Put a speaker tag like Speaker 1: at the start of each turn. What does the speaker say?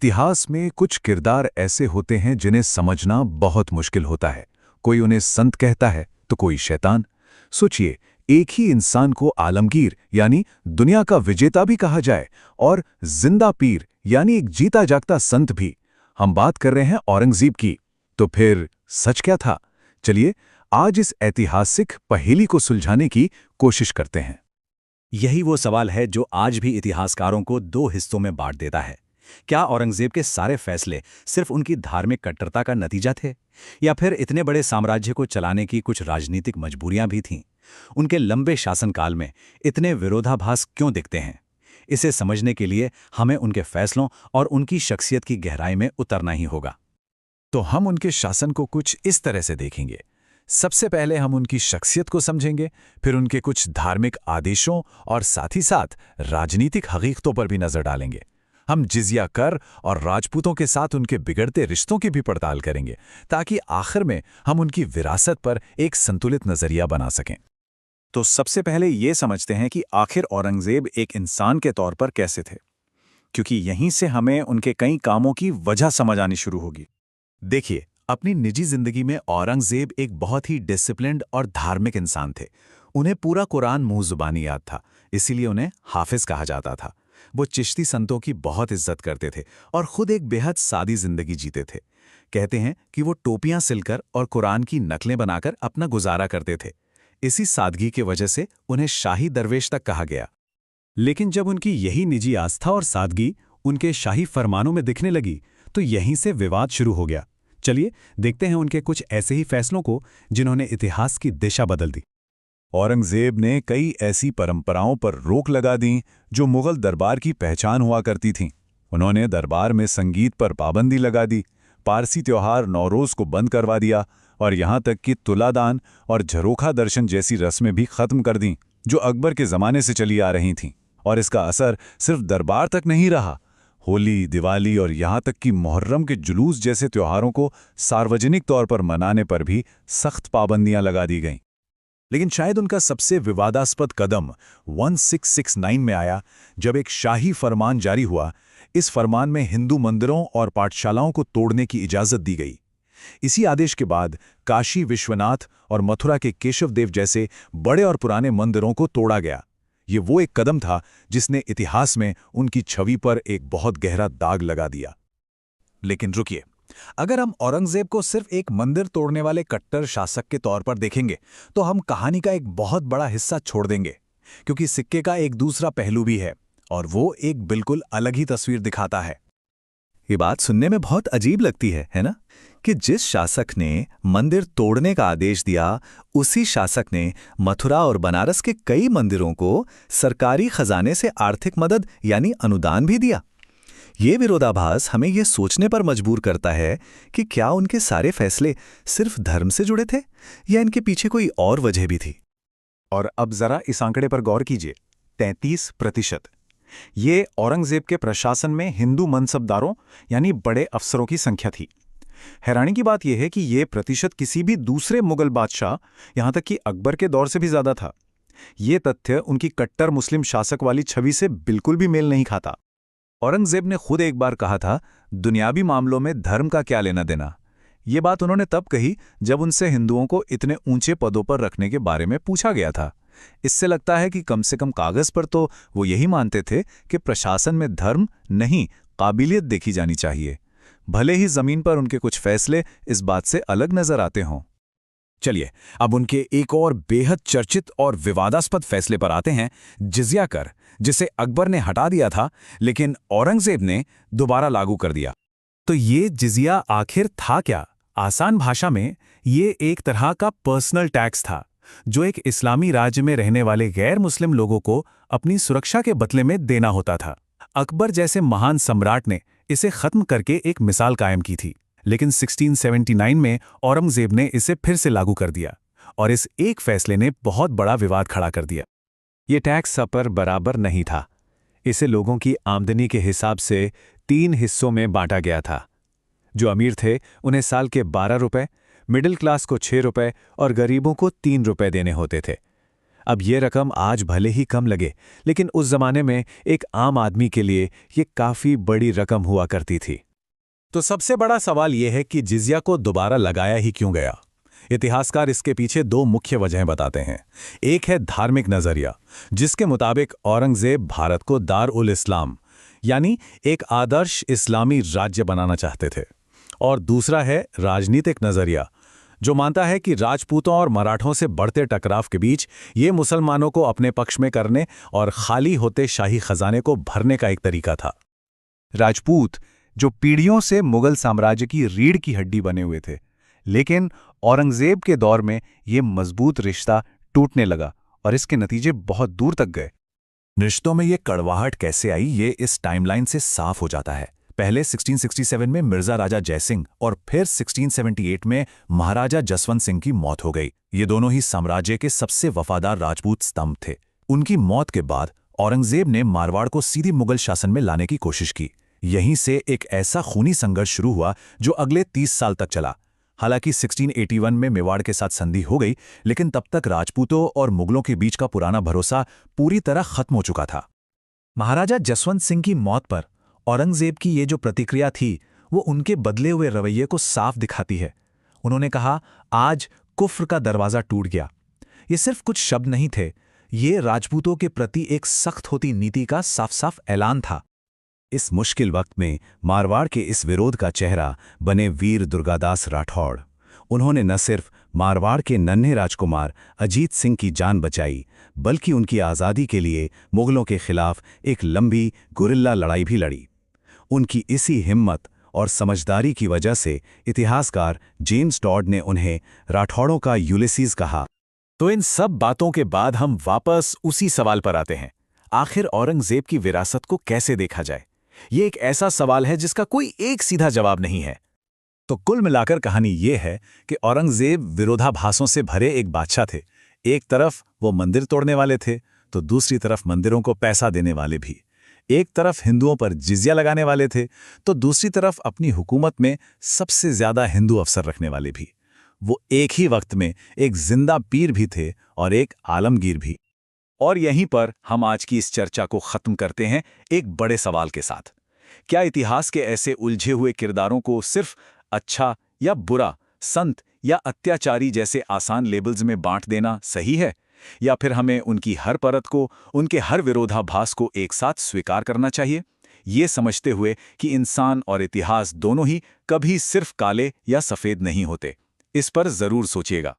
Speaker 1: इतिहास में कुछ किरदार ऐसे होते हैं जिन्हें समझना बहुत मुश्किल होता है। कोई उन्हें संत कहता है तो कोई शैतान। सोचिए, एक ही इंसान को आलमगीर यानी दुनिया का विजेता भी कहा जाए और जिंदा पीर यानी एक जीता जागता संत भी। हम बात कर रहे हैं औरंगजेब की। तो फिर सच क्या था? चलिए आज इस ऐतिहासिक पहेली को सुलझाने की कोशिश करते हैं।
Speaker 2: यही वो सवाल है जो आज भी इतिहासकारों को दो हिस्सों में बांट देता है। क्या औरंगजेब के सारे फैसले सिर्फ उनकी धार्मिक कट्टरता का नतीजा थे, या फिर इतने बड़े साम्राज्य को चलाने की कुछ राजनीतिक मजबूरियां भी थीं? उनके लंबे शासनकाल में इतने विरोधाभास क्यों दिखते हैं? इसे समझने के लिए हमें उनके फैसलों और उनकी शख्सियत की गहराई में उतरना ही होगा।
Speaker 1: तो हम उनके शासन को कुछ इस तरह से देखेंगे। सबसे पहले हम उनकी शख्सियत को समझेंगे, फिर उनके कुछ धार्मिक आदेशों और साथ ही साथ राजनीतिक हकीकतों पर भी नजर डालेंगे। हम जिजिया कर और राजपूतों के साथ उनके बिगड़ते रिश्तों की भी पड़ताल करेंगे, ताकि आखिर में हम उनकी विरासत पर एक संतुलित नजरिया बना सकें।
Speaker 3: तो सबसे पहले ये समझते हैं कि आखिर औरंगजेब एक इंसान के तौर पर कैसे थे, क्योंकि यहीं से हमें उनके कई कामों की वजह समझ आनी शुरू होगी।
Speaker 1: देखिए, अपनी निजी जिंदगी में औरंगजेब एक बहुत ही डिसिप्लिन्ड और धार्मिक इंसान थे। उन्हें पूरा कुरान मुंह जुबानी याद था, इसीलिए उन्हें हाफिज कहा जाता था। वो चिश्ती संतों की बहुत इज्जत करते थे और खुद एक बेहद सादी जिंदगी जीते थे। कहते हैं कि वो टोपियां सिलकर और कुरान की नकलें बनाकर अपना गुजारा करते थे। इसी सादगी की वजह से उन्हें शाही दरवेश तक कहा गया। लेकिन जब उनकी यही निजी आस्था और सादगी उनके शाही फरमानों में दिखने लगी, तो यहीं से विवाद शुरू हो गया। चलिए देखते हैं उनके कुछ ऐसे ही फैसलों को जिन्होंने इतिहास की दिशा बदल दी।
Speaker 3: औरंगजेब ने कई ऐसी परंपराओं पर रोक लगा दी जो मुगल दरबार की पहचान हुआ करती थीं। उन्होंने दरबार में संगीत पर पाबंदी लगा दी, पारसी त्योहार नौरोज को बंद करवा दिया और यहाँ तक कि तुलादान और झरोखा दर्शन जैसी रस्में भी खत्म कर दीं, जो अकबर के ज़माने से चली आ रही थीं। और इसका असर सिर्फ दरबार तक नहीं रहा। होली, दिवाली और यहाँ तक कि मुहर्रम के जुलूस जैसे त्योहारों को सार्वजनिक तौर पर मनाने पर भी सख्त पाबंदियां लगा दी गईं। लेकिन शायद उनका सबसे विवादास्पद कदम 1669 में आया, जब एक शाही फरमान जारी हुआ। इस फरमान में हिंदू मंदिरों और पाठशालाओं को तोड़ने की इजाज़त दी गई। इसी आदेश के बाद काशी विश्वनाथ और मथुरा के केशवदेव जैसे बड़े और पुराने मंदिरों को तोड़ा गया। ये वो एक कदम था जिसने इतिहास में उनकी छवि पर एक बहुत गहरा दाग लगा दिया। लेकिन रुकिए, अगर हम औरंगजेब को सिर्फ एक मंदिर तोड़ने वाले कट्टर शासक के तौर पर देखेंगे, तो हम कहानी का एक बहुत बड़ा हिस्सा छोड़ देंगे, क्योंकि सिक्के का एक दूसरा पहलू भी है और वो एक बिल्कुल अलग ही तस्वीर दिखाता है।
Speaker 2: ये बात सुनने में बहुत अजीब लगती है ना? कि जिस शासक ने मंदिर तोड़ने का आदेश दिया, उसी शासक ने मथुरा और बनारस के कई मंदिरों को सरकारी खजाने से आर्थिक मदद यानी अनुदान भी दिया। ये विरोधाभास हमें ये सोचने पर मजबूर करता है कि क्या उनके सारे फैसले सिर्फ धर्म से जुड़े थे, या इनके पीछे कोई और वजह भी थी।
Speaker 3: और अब जरा इस आंकड़े पर गौर कीजिए, 33%। ये औरंगजेब के प्रशासन में हिंदू मनसबदारों यानी बड़े अफसरों की संख्या थी। हैरानी की बात यह है कि यह प्रतिशत किसी भी दूसरे मुगल बादशाह, यहां तक कि अकबर के दौर से भी ज्यादा था। यह तथ्य उनकी कट्टर मुस्लिम शासक वाली छवि से बिल्कुल भी मेल नहीं खाता।
Speaker 1: औरंगजेब ने खुद एक बार कहा था, दुनियावी मामलों में धर्म का क्या लेना देना। ये बात उन्होंने तब कही जब उनसे हिंदुओं को इतने ऊंचे पदों पर रखने के बारे में पूछा गया था। इससे लगता है कि कम से कम कागज पर तो वो यही मानते थे कि प्रशासन में धर्म नहीं, काबिलियत देखी जानी चाहिए, भले ही जमीन पर उनके कुछ फैसले इस बात से अलग नजर आते हों। चलिए अब उनके एक और बेहद चर्चित और विवादास्पद फैसले पर आते हैं, जिजिया कर, जिसे अकबर ने हटा दिया था लेकिन औरंगजेब ने दोबारा लागू कर दिया। तो ये जिजिया आखिर था क्या? आसान भाषा में ये एक तरह का पर्सनल टैक्स था, जो एक इस्लामी राज्य में रहने वाले गैर मुस्लिम लोगों को अपनी सुरक्षा के बदले में देना होता था। अकबर जैसे महान सम्राट ने इसे खत्म करके एक मिसाल कायम की थी, लेकिन 1679 में औरंगजेब ने इसे फिर से लागू कर दिया और इस एक फैसले ने बहुत बड़ा विवाद खड़ा कर दिया। ये टैक्स सब पर बराबर नहीं था। इसे लोगों की आमदनी के हिसाब से 3 हिस्सों में बांटा गया था। जो अमीर थे उन्हें साल के 12 रुपए, मिडिल क्लास को 6 रुपए और गरीबों को 3 रुपए देने होते थे।
Speaker 2: अब ये रकम आज भले ही कम लगे, लेकिन उस जमाने में एक आम आदमी के लिए ये काफी बड़ी रकम हुआ करती थी।
Speaker 3: तो सबसे बड़ा सवाल यह है कि जिजिया को दोबारा लगाया ही क्यों गया। इतिहासकार इसके पीछे दो मुख्य वजहें बताते हैं। एक है धार्मिक नजरिया, जिसके मुताबिक औरंगजेब भारत को दार-उल-इस्लाम यानी एक आदर्श इस्लामी राज्य बनाना चाहते थे, और दूसरा है राजनीतिक नजरिया, जो मानता है कि राजपूतों और मराठों से बढ़ते टकराव के बीच ये मुसलमानों को अपने पक्ष में करने और खाली होते शाही खजाने को भरने का एक तरीका था।
Speaker 1: राजपूत जो पीढ़ियों से मुगल साम्राज्य की रीढ़ की हड्डी बने हुए थे, लेकिन औरंगजेब के दौर में ये मजबूत रिश्ता टूटने लगा और इसके नतीजे बहुत दूर तक गए।
Speaker 3: रिश्तों में ये कड़वाहट कैसे आई, ये इस टाइमलाइन से साफ हो जाता है। पहले 1667 में मिर्जा राजा जयसिंह और फिर 1678 में महाराजा जसवंत सिंह की मौत हो गई। ये दोनों ही साम्राज्य के सबसे वफादार राजपूत स्तंभ थे। उनकी मौत के बाद औरंगजेब ने मारवाड़ को सीधी मुगल शासन में लाने की कोशिश की। यहीं से एक ऐसा खूनी संघर्ष शुरू हुआ जो अगले 30 साल तक चला। हालांकि 1681 में मेवाड़ के साथ संधि हो गई, लेकिन तब तक राजपूतों और मुगलों के बीच का पुराना भरोसा पूरी तरह खत्म हो चुका था।
Speaker 2: महाराजा जसवंत सिंह की मौत पर औरंगजेब की ये जो प्रतिक्रिया थी, वो उनके बदले हुए रवैये को साफ दिखाती है। उन्होंने कहा, आज कुफ्र का दरवाज़ा टूट गया। ये सिर्फ कुछ शब्द नहीं थे, ये राजपूतों के प्रति एक सख्त होती नीति का साफ साफ ऐलान था।
Speaker 3: इस मुश्किल वक्त में मारवाड़ के इस विरोध का चेहरा बने वीर दुर्गादास राठौड़। उन्होंने न सिर्फ मारवाड़ के नन्हे राजकुमार अजीत सिंह की जान बचाई, बल्कि उनकी आज़ादी के लिए मुगलों के खिलाफ एक लंबी गुरिल्ला लड़ाई भी लड़ी। उनकी इसी हिम्मत और समझदारी की वजह से इतिहासकार जेम्स टॉड ने उन्हें राठौड़ों का यूलिसीज कहा।
Speaker 2: तो इन सब बातों के बाद हम वापस उसी सवाल पर आते हैं, आखिर औरंगजेब की विरासत को कैसे देखा जाए? ये एक ऐसा सवाल है जिसका कोई एक सीधा जवाब नहीं है।
Speaker 3: तो कुल मिलाकर कहानी ये है कि औरंगजेब विरोधाभासों से भरे एक बादशाह थे। एक तरफ वो मंदिर तोड़ने वाले थे, तो दूसरी तरफ मंदिरों को पैसा देने वाले भी। एक तरफ हिंदुओं पर जिजिया लगाने वाले थे, तो दूसरी तरफ अपनी हुकूमत में सबसे ज्यादा हिंदू अफसर रखने वाले भी। वो एक ही वक्त में एक जिंदा पीर भी थे और एक आलमगीर भी।
Speaker 1: और यहीं पर हम आज की इस चर्चा को खत्म करते हैं एक बड़े सवाल के साथ। क्या इतिहास के ऐसे उलझे हुए किरदारों को सिर्फ अच्छा या बुरा, संत या अत्याचारी जैसे आसान लेबल्स में बांट देना सही है, या फिर हमें उनकी हर परत को, उनके हर विरोधाभास को एक साथ स्वीकार करना चाहिए, ये समझते हुए कि इंसान और इतिहास दोनों ही कभी सिर्फ काले या सफेद नहीं होते? इस पर जरूर सोचिएगा।